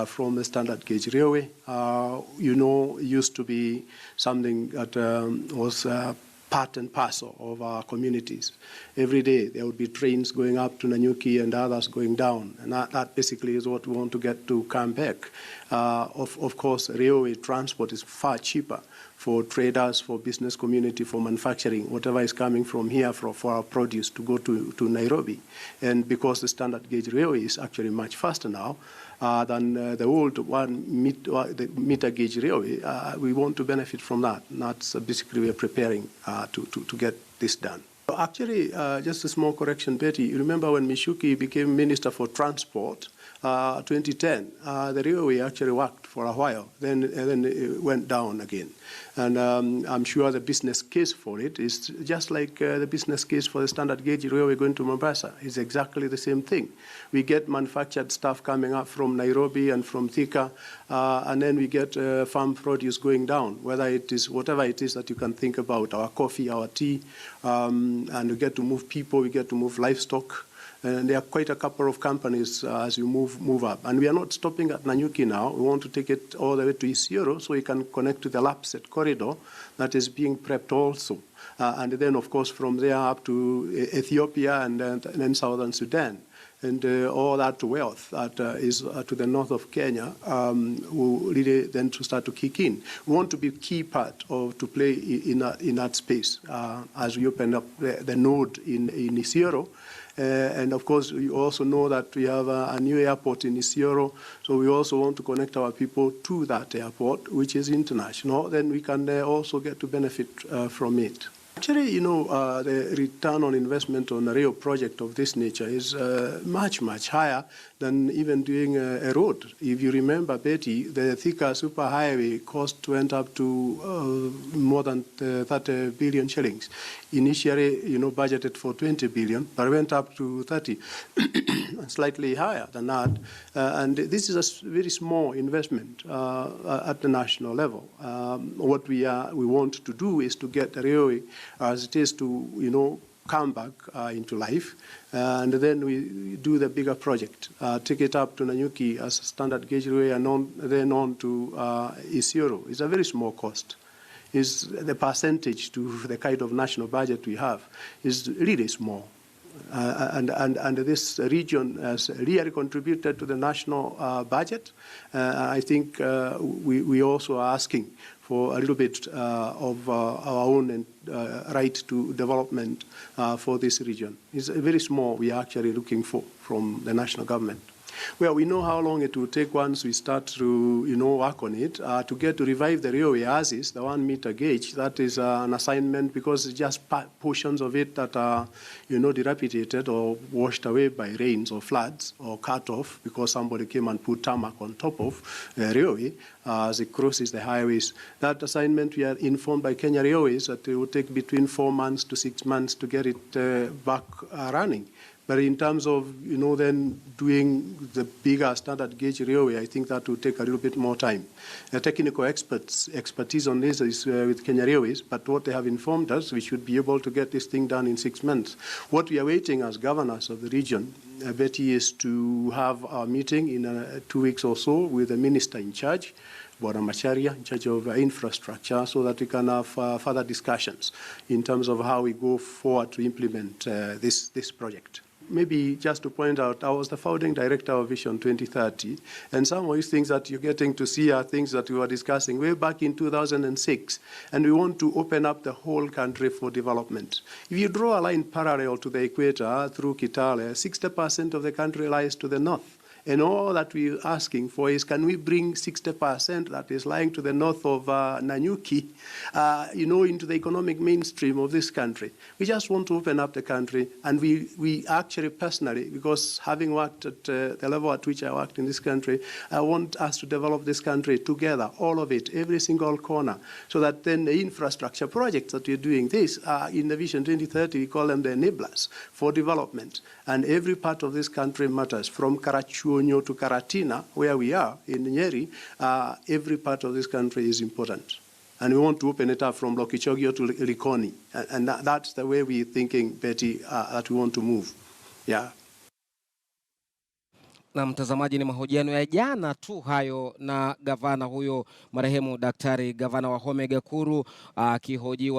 from the standard gauge railway. Used to be something that was part and parcel of our communities. Every day there would be trains going up to Nanyuki and others going down, and that basically is what we want to get to come back. Of course, railway transport is far cheaper for traders, for business community, for manufacturing, whatever is coming from here for our produce to go to Nairobi. And because the standard gauge railway is actually much faster now than the old the meter gauge railway, we want to benefit from that. And that's basically we're preparing to get this done. Actually, just a small correction, Betty. You remember when Mishuki became Minister for Transport, 2010, the railway actually worked for a while, then it went down again. And I'm sure the business case for it is just like the business case for the standard gauge railway going to Mombasa. It's exactly the same thing. We get manufactured stuff coming up from Nairobi and from Thika, and then we get farm produce going down, whether it is whatever it is that you can think about, our coffee, our tea, and we get to move people, we get to move livestock. And there are quite a couple of companies as you move up. And we are not stopping at Nanyuki now. We want to take it all the way to Isiolo so we can connect to the Lapset corridor that is being prepped also. And then, of course, from there up to Ethiopia and then southern Sudan. And all that wealth that is to the north of Kenya will really then to start to kick in. We want to be a key part to play in that space as we open up the node in Isiolo. And of course, we also know that we have a new airport in Isiolo, so we also want to connect our people to that airport, which is international. Then we can also get to benefit from it. Actually, the return on investment on a rail project of this nature is much, much higher than even doing a road. If you remember, Betty, the Thika superhighway cost went up to more than 30 billion shillings. Initially, budgeted for 20 billion, but went up to 30, slightly higher than that. And this is a very small investment at the national level. What we want to do is to get the railway as it is to, come back into life, and then we do the bigger project, take it up to Nanyuki as a standard gauge railway, and then on to Isiolo. It's a very small cost. Is the percentage to the kind of national budget we have is really small. And this region has really contributed to the national budget. I think we also are asking for a little bit of our own right to development for this region. It's very small we are actually looking for from the national government. Well, we know how long it will take once we start to, work on it. To get to revive the railway as is, the 1 meter gauge, that is an assignment because it's just portions of it that are, dilapidated or washed away by rains or floods or cut off because somebody came and put tarmac on top of the railway as it crosses the highways. That assignment, we are informed by Kenya Railways that it will take between 4 months to 6 months to get it back running. But in terms of, then doing the bigger standard gauge railway, I think that will take a little bit more time. The technical expertise on this is with Kenya Railways, but what they have informed us, we should be able to get this thing done in 6 months. What we are waiting as governors of the region, Betty, is to have a meeting in 2 weeks or so with the minister in charge, Bwana Macharia, in charge of infrastructure, so that we can have further discussions in terms of how we go forward to implement this project. Maybe just to point out, I was the founding director of Vision 2030, and some of these things that you're getting to see are things that we were discussing way back in 2006, and we want to open up the whole country for development. If you draw a line parallel to the equator through Kitale, 60% of the country lies to the north. And all that we're asking for is, can we bring 60% that is lying to the north of Nanyuki, into the economic mainstream of this country? We just want to open up the country, and we actually personally, because having worked at the level at which I worked in this country, I want us to develop this country together, all of it, every single corner, so that then the infrastructure projects that we're doing this, in the Vision 2030, we call them the enablers for development. And every part of this country matters, from Karachuonyo to Karatina, where we are in Nyeri. Every part of this country is important. And we want to open it up from Lokichogio to Likoni. And that's the way we're thinking, Betty, that we want to move. Yeah. Na mtazamaji, ni mahojiano ya jana tu hayo na gavana huyo marehemu Daktari Gavana Wahome Gakuru akihojiwa